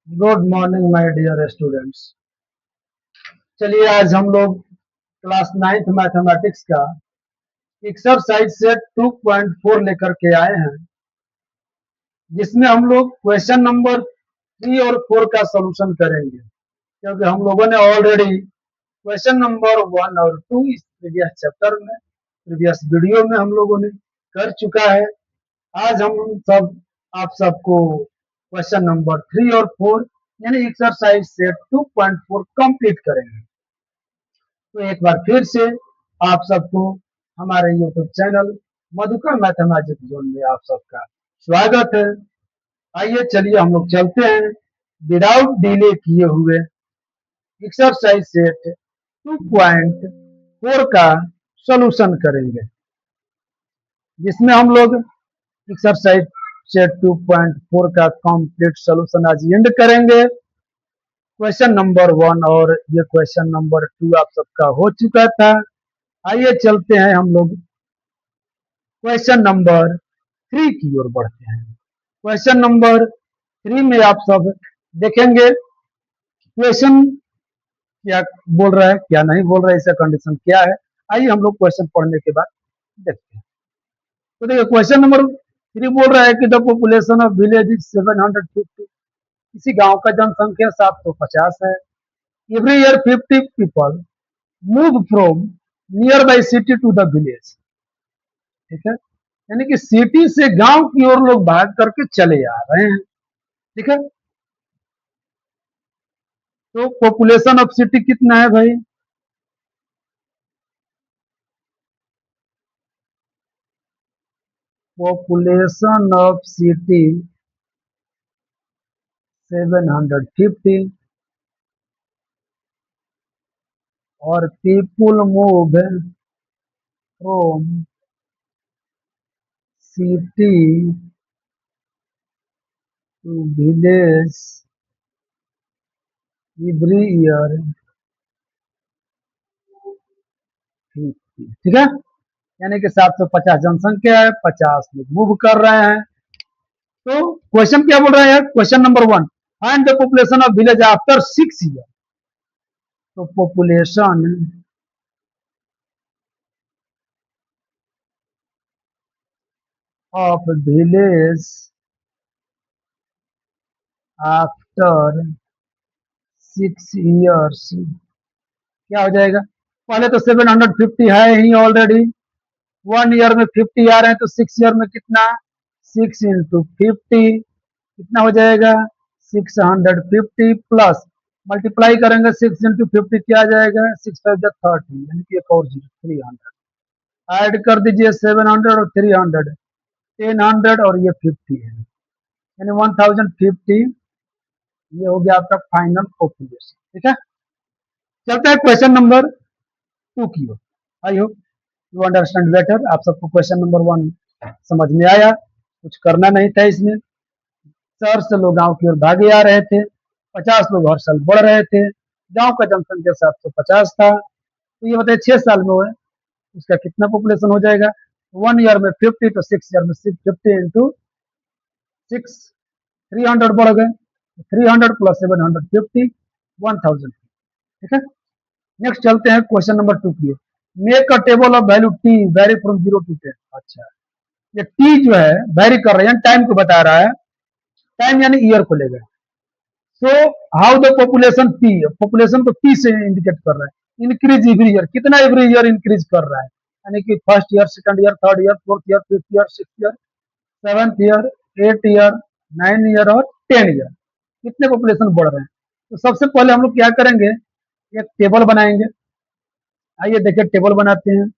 Good morning my dear students. चलिए आज हम लोग क्लास नाइन्थ मैथमेटिक्स का एक्सरसाइज सेट 2.4 लेकर के आए हैं, जिसमें हम लोग क्वेश्चन नंबर 3 और 4 का सॉल्यूशन करेंगे, क्योंकि हम लोगों ने ऑलरेडी क्वेश्चन नंबर 1 और 2 इस प्रीवियस चैप्टर में, प्रीवियस वीडियो में हम लोगों ने कर चुका है। आज हम सब आप सबको क्वेश्चन नंबर 3 और 4 यानी एक्सरसाइज सेट 2.4 कंप्लीट करेंगे। तो एक बार फिर से आप सबको हमारे YouTube channel Madhukar mathematics zone में आप सबका स्वागत है। आइए चलिए हम लोग चलते हैं विदाउट डिले किए हुए एक्सरसाइज सेट 2.4 का सॉल्यूशन करेंगे, जिसमें हम लोग एक्सरसाइज सेट 2.4 का कंप्लीट सॉल्यूशन आज एंड करेंगे। क्वेश्चन नंबर 1 और ये क्वेश्चन नंबर 2 आप सबका हो चुका था। आइए चलते हैं हम लोग क्वेश्चन नंबर 3 की ओर बढ़ते हैं। क्वेश्चन नंबर 3 में आप सब देखेंगे क्वेश्चन क्या बोल रहा है, क्या नहीं बोल रहा है, इसका कंडीशन क्या है। आइए हम लोग क्वेश्चन पढ़ने के बाद देखते हैं। तो देखिए क्वेश्चन नंबर 3 बोल रहा है कि the population of village is 750। किसी गांव का जनसंख्या 750 है। Every year 50 people move from nearby city to the village. ठीक है, यानी कि सिटी से गांव की ओर लोग भाग करके चले आ रहे हैं। ठीक है, तो पॉपुलेशन ऑफ सिटी कितना है भाई? पॉपुलेशन ऑफ सिटी 750 और people move from city to village every year 50। ठीक है, यानी कि 750 जनसंख्या है, 50 लोग मूव कर रहे हैं। तो क्वेश्चन क्या बोल रहे हैं? Question number 1, find the population of village after 6 year. तो population of village after 6 years क्या हो जाएगा? पहले तो 750 है ही ऑलरेडी, 1 ईयर में 50 आ रहे हैं, तो 6 ईयर में कितना? 6 इंटू 50 कितना हो जाएगा? 650 प्लस मल्टीप्लाई करेंगे 6 इंटू 50 क्या आ जाएगा? 6 5 30, यानी कि एक और जीरो 300 ऐड कर दीजिए। 700 और 300 1000 और ये 50 है, यानी 1050। ये हो गया आपका फाइनल पॉपुलेशन। ठीक है, चलता है क्वेश्चन नंबर 2 की ओर। I hope you understand better. आप सबको क्वेश्चन नंबर 1 समझ में आया, कुछ करना नहीं था इसमें। शहर से लोग गांव की ओर भागे आ रहे थे, 50 लोग हर साल बढ़ रहे थे। गांव का जनसंख्या 750 था। तो ये बताइए 6 साल में हुए उसका कितना पॉपुलेशन हो जाएगा? 1 ईयर में 50, तो 6 ईयर में 650 इंटू 6, 300 बढ़ गए। 300 प्लस 750, 1000। ठीक है, नेक्स्ट चलते हैं क्वेश्चन नंबर 2 की। Make a table of value T very from 0 to 10। अच्छा, ये टी जो है वेरी कर रहे हैं, टाइम को बता रहा है, टाइम यानी ईयर को लेगा। So how the population P, population को पी से इंडिकेट कर रहा है। इंक्रीज एवरी ईयर, कितना एवरी ईयर इंक्रीज कर रहा है? यानी कि first year, second year, third year, fourth year, fifth year, six year, seventh year, 8 year, 9 year और 10 ईयर, कितने पॉपुलेशन बढ़ रहे हैं? तो सबसे पहले हम लोग क्या करेंगे, एक टेबल बनाएंगे। आइए देखिए टेबल बनाते हैं।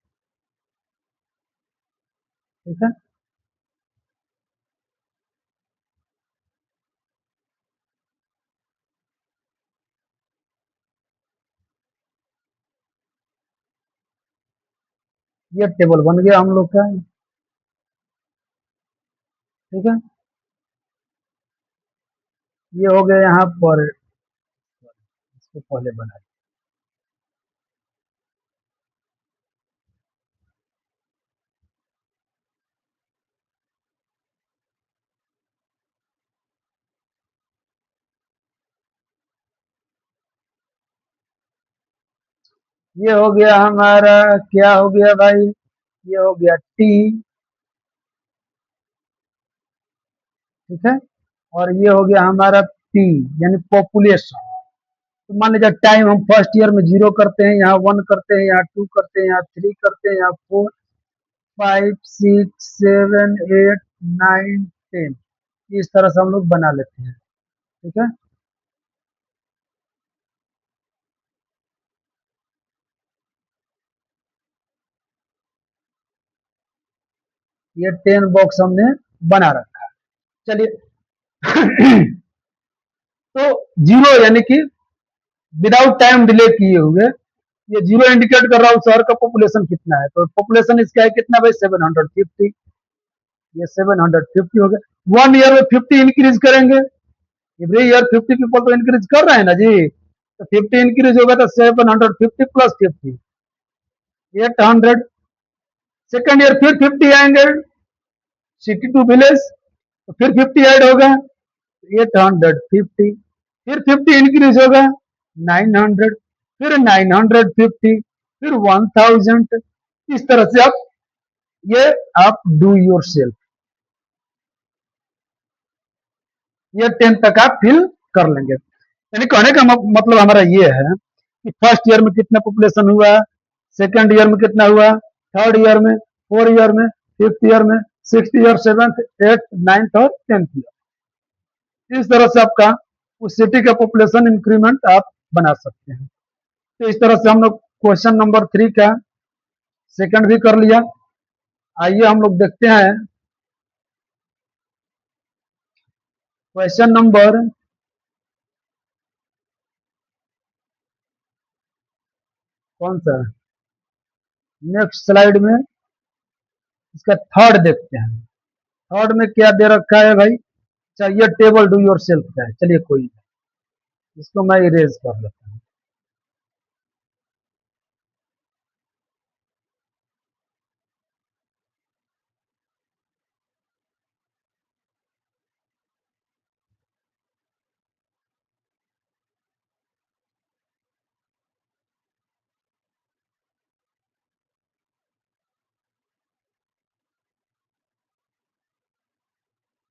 ठीक है, ये टेबल बन गया हम लोग का। ठीक है, ये हो गया यहाँ पर, इसको पहले बना। ये हो गया हमारा, क्या हो गया भाई, ये हो गया टी, ठीक है, और ये हो गया हमारा पी, यानी पॉपुलेशन। तो मान लीजिए टाइम हम फर्स्ट ईयर में 0 करते हैं, यहाँ 1 करते हैं, यहाँ 2 करते हैं, यहाँ 3 करते हैं, यहाँ 4 5 6 7 8 9 10, इस तरह से हम लोग बना लेते हैं, ठीक है। ये 10 बॉक्स हमने बना रखा है। चलिए तो 0 यानी कि विदाउट टाइम डिले किए हुए, ये 0 इंडिकेट कर रहा हूँ शहर का पॉपुलेशन कितना है, तो पॉपुलेशन इसका है कितना भाई, 750। ये 750 हो गया। 1 ईयर में 50 इंक्रीज करेंगे, एवरी ईयर 50 पीपल तो इंक्रीज कर रहे हैं ना जी, तो 50 इंक्रीज होगा तो 750 प्लस 50, 800। सेकेंड ईयर फिर 50 आएंगे, सिटी टू विलेज, तो फिर 50 ऐड होगा, 850, फिर 50 इंक्रीज होगा, 900, फिर 950, फिर 1000। इस तरह से आप ये आप डू योर सेल्फ, ये 10 तक आप फिल कर लेंगे। यानी कहने का मतलब हमारा ये है कि फर्स्ट ईयर में कितना पॉपुलेशन हुआ, सेकंड ईयर में कितना हुआ, थर्ड ईयर में, फोर्थ ईयर में, फिफ्थ ईयर में, six year, seventh, eighth, ninth और 10th ईयर। इस तरह से आपका उस सिटी का पॉपुलेशन इंक्रीमेंट आप बना सकते हैं। तो इस तरह से हम लोग क्वेश्चन नंबर 3 का सेकंड भी कर लिया। आइए हम लोग देखते हैं क्वेश्चन नंबर कौन सा, नेक्स्ट स्लाइड में इसका थर्ड देखते हैं। थर्ड में क्या दे रखा है भाई, चाहिए टेबल डू योर सेल्फ का है। चलिए कोई नहीं, इसको मैं इरेज कर लेता हूँ।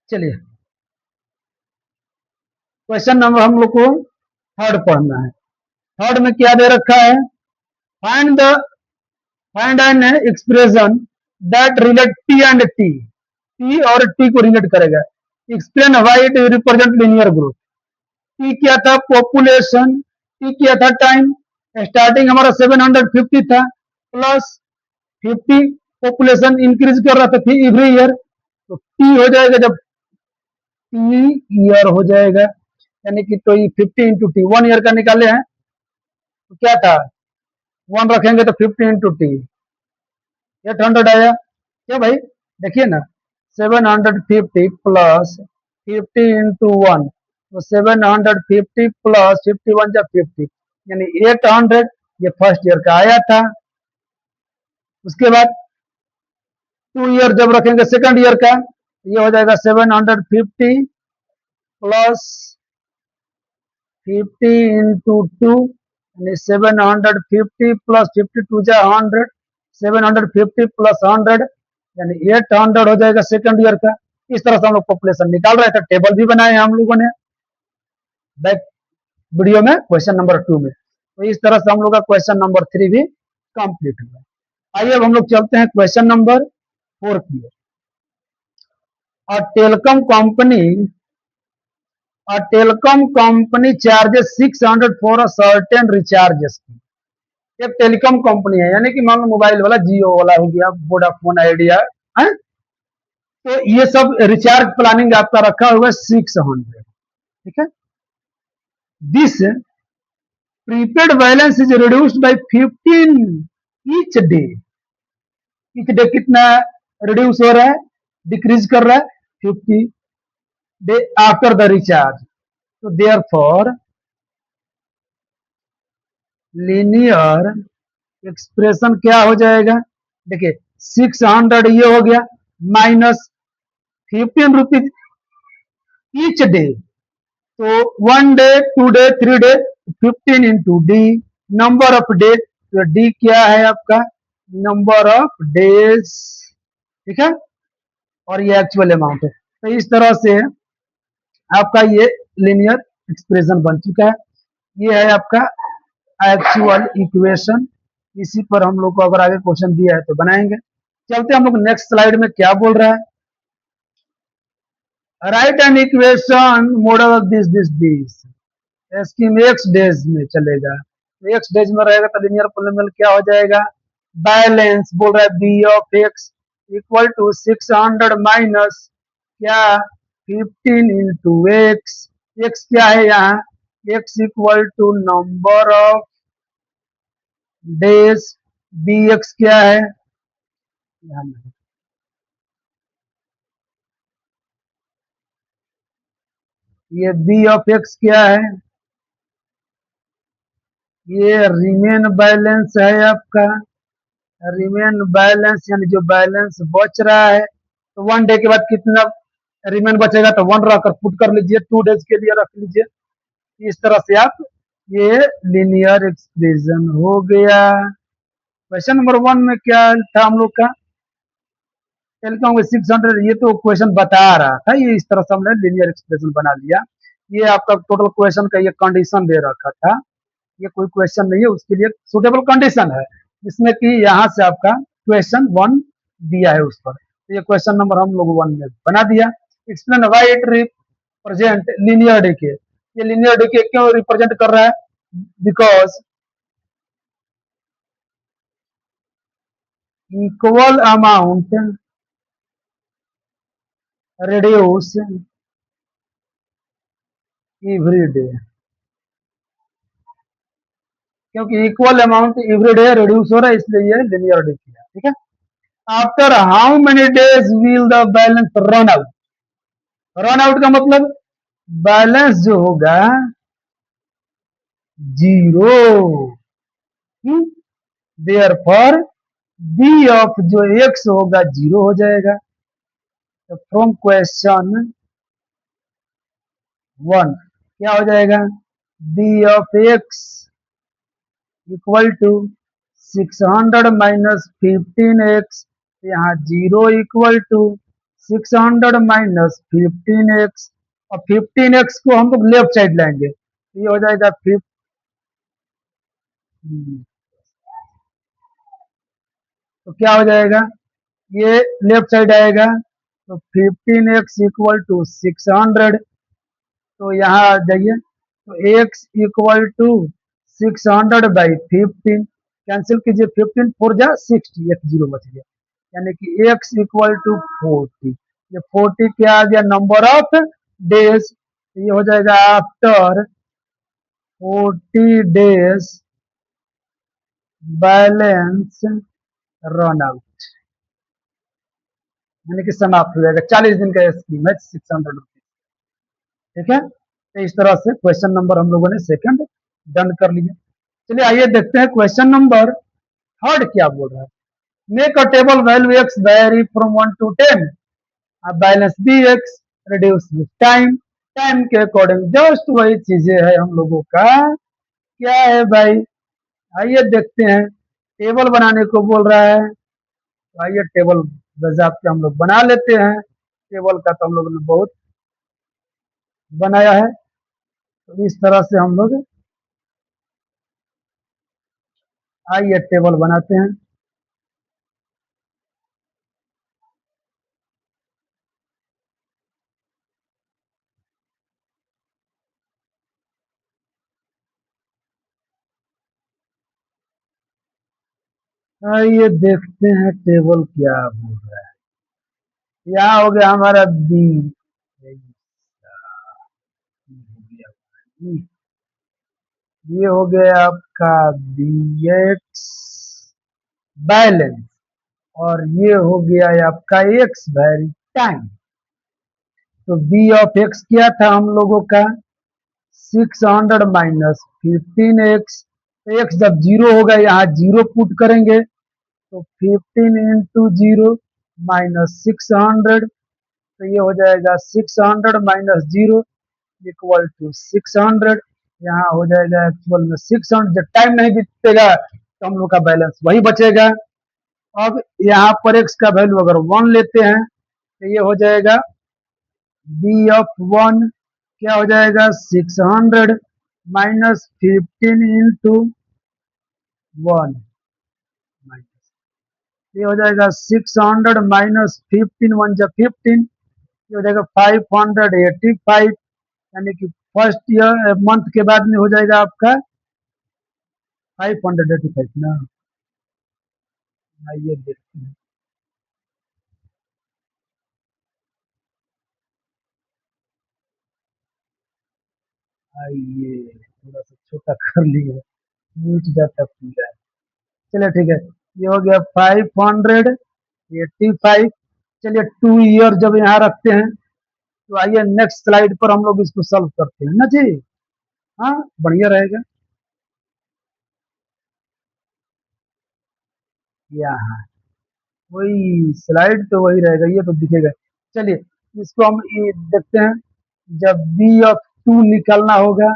चलिए क्वेश्चन नंबर हम लोग को थर्ड पढ़ना है। थर्ड में क्या दे रखा है, find the find an expression that relate T and T, T और टी को रिलेट करेगा। Explain why it represent linear growth. T क्या था, पॉपुलेशन, टी क्या था, टाइम। स्टार्टिंग हमारा 750 था, प्लस 50, पॉपुलेशन इंक्रीज कर रहा था एवरी ईयर, तो टी हो जाएगा जब टी ईयर हो जाएगा, यानी कि तो ये 50 इंटू टी, 1 ईयर का निकाले हैं, तो क्या था, 1 रखेंगे तो 50 इंटू टी, 800 आया। क्या भाई, देखिए ना, 750 प्लस 50 इंटू 1, तो 750 प्लस 51 जा 50, यानी 800, ये फर्स्ट ईयर का आया था। उसके बाद 2 ईयर जब रखेंगे सेकंड ईयर का, ये हो जाएगा 750 प्लस 50 इंटू 2, यानी 750 प्लस 52 जा 100, 750 प्लस 100, यानी 800 हो जाएगा सेकंड ईयर का। इस तरह से हम लोग पॉपुलेशन निकाल रहे थे, टेबल भी बनाए हैं हम लोगों ने बैक वीडियो में क्वेश्चन नंबर 2 में। तो इस तरह से हम लोग का क्वेश्चन नंबर 3 भी कंप्लीट हुआ। आइए अब हम लोग चलते हैं क्वेश्चन नंबर 4 की ओर। A telecom company, a telecom company charges 600 for a certain recharges. एक टेलीकॉम कंपनी है, यानी कि मान लो मोबाइल वाला, जियो वाला हो गया, वोडाफोन आइडिया है, तो ये सब रिचार्ज प्लानिंग आपका रखा हुआ 600, ठीक है। This prepaid balance is reduced by 15 each day. Each day कितना रिड्यूस हो रहा है, डिक्रीज कर रहा है, 50 डे आफ्टर द रिचार्ज। तो देयरफॉर लीनियर एक्सप्रेशन क्या हो जाएगा, देखिए 600 ये हो गया, माइनस 15 रुपीज ईच डे, तो 1 day, 2 day, 3 day, 15 into D, number of day तो डी क्या है आपका, नंबर ऑफ डेज, ठीक है, और ये एक्चुअल अमाउंट है। तो इस तरह से आपका ये लीनियर एक्सप्रेशन बन चुका है। ये है आपका एक्चुअल इक्वेशन। इसी पर हम लोग को अगर आगे क्वेश्चन दिया है तो बनाएंगे। चलते हम लोग नेक्स्ट स्लाइड में, क्या बोल रहा है, right an equation model of this scheme x days में चलेगा। एक्स डेज में रहेगा तो लीनियर पॉलिनोमियल क्या हो जाएगा, बैलेंस बोल रहा है B of X equal to 600 minus क्या 15 इंटू एक्स। एक्स क्या है यहाँ, X equal to number of days, B X क्या है, ये बी ऑफ एक्स क्या है, ये रिमेन बैलेंस है आपका, रिमेन बैलेंस यानी जो बैलेंस बच रहा है। तो 1 डे के बाद कितना रिमेन बचेगा, तो 1 रखकर पुट कर लीजिए, 2 डेज के लिए रख लीजिए। इस तरह से आप, ये लीनियर एक्सप्रेशन हो गया। क्वेश्चन नंबर 1 में क्या था हम लोग का, टेलीकॉम 600, ये तो क्वेश्चन बता रहा था, ये इस तरह से हमने लीनियर एक्सप्रेशन बना लिया। ये आपका टोटल क्वेश्चन का ये कंडीशन दे रखा था, ये कोई क्वेश्चन नहीं है, उसके लिए सुटेबल कंडीशन है, जिसमें कि यहाँ से आपका क्वेश्चन 1 दिया है उस पर। तो ये क्वेश्चन नंबर हम लोग 1 में बना दिया। Explain why it represent linear decay, ये लीनियर डीके क्यों रिप्रेजेंट कर रहा है, because equal amount reduce every day, क्योंकि equal amount every day reduce हो रहा है, इसलिए ये लीनियर डे किया, ठीक है। After how many days will the balance run out, run out का मतलब बैलेंस जो होगा जीरो, देयरफॉर बी ऑफ जो एक्स होगा जीरो हो जाएगा। तो फ्रॉम क्वेश्चन 1 क्या हो जाएगा, B of X equal to 600 minus 15x, यहाँ zero equal to 600 minus 15x, और 15x को हम लोग लेफ्ट साइड लाएंगे, तो ये हो जाएगा 15, तो क्या हो जाएगा, ये लेफ्ट साइड आएगा, तो 15x इक्वल टू 600, तो यहाँ आ जाइए, तो x equal to 600 by 15, cancel कीजिए, 15 4 जा 60, एक जीरो बच गया, यानी कि x इक्वल टू 40, ये 40 क्या आ गया, नंबर ऑफ डेज, तो ये हो जाएगा after 40 days balance run out, यानी कि समाप्त हो जाएगा, 40 दिन का स्कीम है 600 रुपीज, ठीक है। तो इस तरह से क्वेश्चन नंबर हम लोगों ने सेकंड डन कर लिया। चलिए आइए देखते हैं क्वेश्चन नंबर 3 क्या बोल रहा है, make a table value X vary from 1 to 10, balance B X reduce with time, time के अकॉर्डिंग, जस्ट वही चीजें है हम लोगों का, क्या है भाई, आइए देखते हैं, टेबल बनाने को बोल रहा है, तो आइए टेबल बजाते हम लोग बना लेते हैं। टेबल का तो हम लोग ने बहुत बनाया है, तो इस तरह से हम लोग आइए टेबल बनाते हैं। आइए देखते हैं टेबल क्या बोल रहा है। यहाँ हो गया हमारा बी, ये हो गया आपका बी एक्स बैलेंस, और ये हो गया आपका एक्स वेरी टाइम। तो बी ऑफ एक्स क्या था हम लोगों का, 600 माइनस 15x, तो एक्स जब जीरो होगा यहाँ जीरो पुट करेंगे, तो 15 इंटू जीरो माइनस 600, तो ये हो जाएगा 600 माइनस जीरो इक्वल टू 600, यहाँ हो जाएगा एक्चुअल में 600, जब टाइम नहीं बीतेगा तो हम लोग का बैलेंस वही बचेगा। अब यहाँ पर x का वैल्यू अगर 1 लेते हैं तो ये हो जाएगा b(1) क्या हो जाएगा 600 माइनस 15 इंटू 1, ये हो जाएगा 600 माइनस 15 1 जा 15, ये हो जाएगा 585, यानी कि फर्स्ट ईयर मंथ के बाद में हो जाएगा आपका 585 ना। आइए देखते हैं, आइए थोड़ा सा छोटा कर लिए, नीच जाता पूरा। चलिए ठीक है, ये हो गया 585। चलिए 2 ईयर जब यहाँ रखते हैं तो आइए नेक्स्ट स्लाइड पर हम लोग इसको सॉल्व करते हैं ना जी। हाँ बढ़िया रहेगा। यहाँ वही स्लाइड तो वही रहेगा, ये तो दिखेगा। चलिए इसको हम ये देखते हैं, जब b(2) निकालना होगा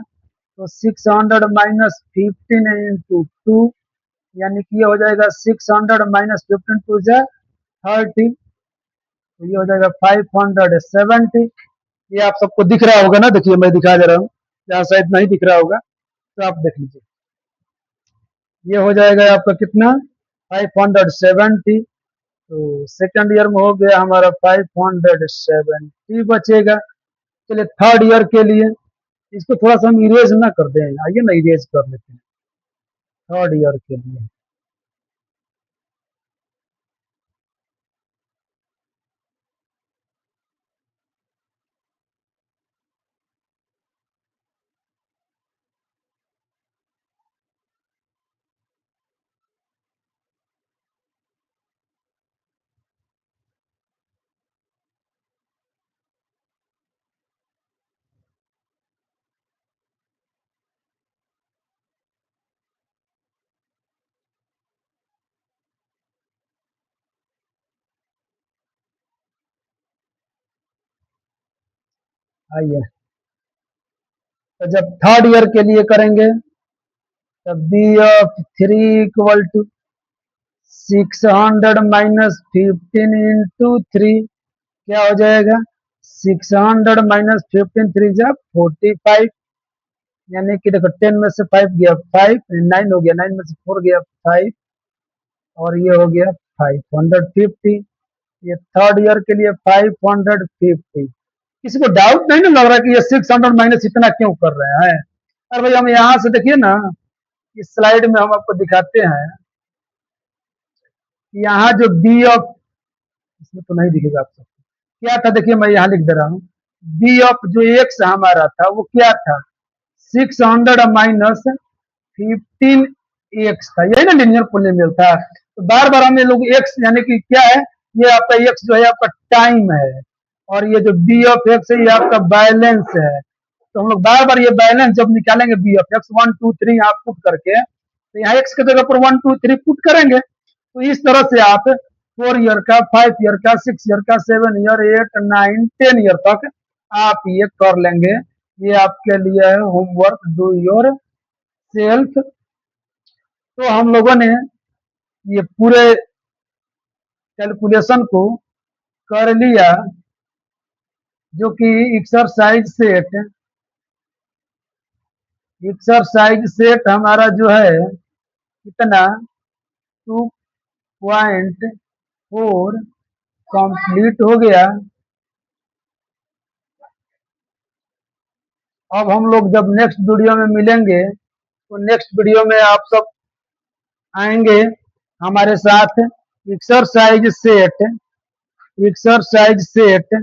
तो 600 माइनस 15 इंटू 2, यानी कि ये हो जाएगा 600 माइनस 15 टू जा 30, तो ये हो जाएगा 570। ये आप सबको दिख रहा होगा ना, देखिए मैं दिखा दे रहा हूँ, यहाँ शायद नहीं दिख रहा होगा तो आप देख लीजिए। ये हो जाएगा आपका कितना 570, तो सेकंड ईयर में हो गया हमारा 570 बचेगा। चलिए थर्ड ईयर के लिए इसको थोड़ा सा हम इरेज ना कर दें, आइए ना इरेज कर लेते हैं थर्ड ईयर के लिए। आइए तो जब थर्ड ईयर के लिए करेंगे तब b(3) equal to 600 minus 15 into 3, क्या हो जाएगा 600 माइनस 15 3 जा 45, यानी कि देखो 10 में से 5 गया 5, 9 हो गया, 9 में से 4 गया 5, और ये हो गया 550। ये थर्ड ईयर के लिए 550। किसी को डाउट नहीं ना लग रहा कि ये 600 माइनस इतना क्यों कर रहे हैं? अरे भाई हम यहाँ से देखिए ना, इस स्लाइड में हम आपको दिखाते हैं कि यहाँ जो इसमें तो नहीं दिखेगा आप सबको क्या था, देखिए मैं यहाँ लिख दे रहा हूँ। b(, जो एक्स हमारा था वो क्या था 600 माइनस 15 एक्स था, यही ना लिनियर पोलिनोमियल था। तो बार बार हमें लोग एक्स यानी कि क्या है, ये आपका एक्स जो है आपका टाइम है, और ये जो b(x) है ये आपका बैलेंस है। तो हम लोग बार बार ये बैलेंस जब निकालेंगे b(x) 1 2 3 यहाँ पुट करके, तो यहाँ x की जगह पर 1 2 3 पुट करेंगे, तो इस तरह से आप 4 ईयर का, 5 ईयर का, 6 ईयर का, 7 ईयर, 8 9 10 ईयर तक आप ये कर लेंगे। ये आपके लिए है होमवर्क, डू योर सेल्फ। तो हम लोगों ने ये पूरे कैलकुलेशन को कर लिया, जो कि एक्सरसाइज सेट हमारा जो है कितना 2.4 कंप्लीट हो गया। अब हम लोग जब नेक्स्ट वीडियो में मिलेंगे तो नेक्स्ट वीडियो में आप सब आएंगे हमारे साथ। Exercise set exercise set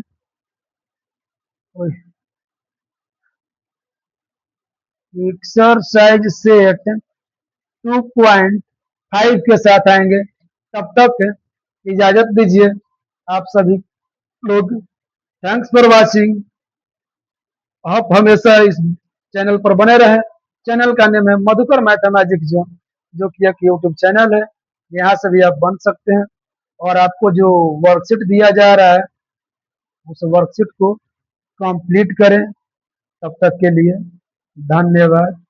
exercise set 2.5 के साथ आएंगे। तब तक इजाजत दीजिए आप सभी लोग। Thanks for watching. आप हमेशा इस चैनल पर बने रहें। चैनल का नेम है मधुकर मैथमेटिक्स जोन, जो कि एक यूट्यूब चैनल है, यहाँ से भी आप बन सकते हैं। और आपको जो वर्कशीट दिया जा रहा है उस वर्कशीट को कंप्लीट करें। तब तक के लिए धन्यवाद।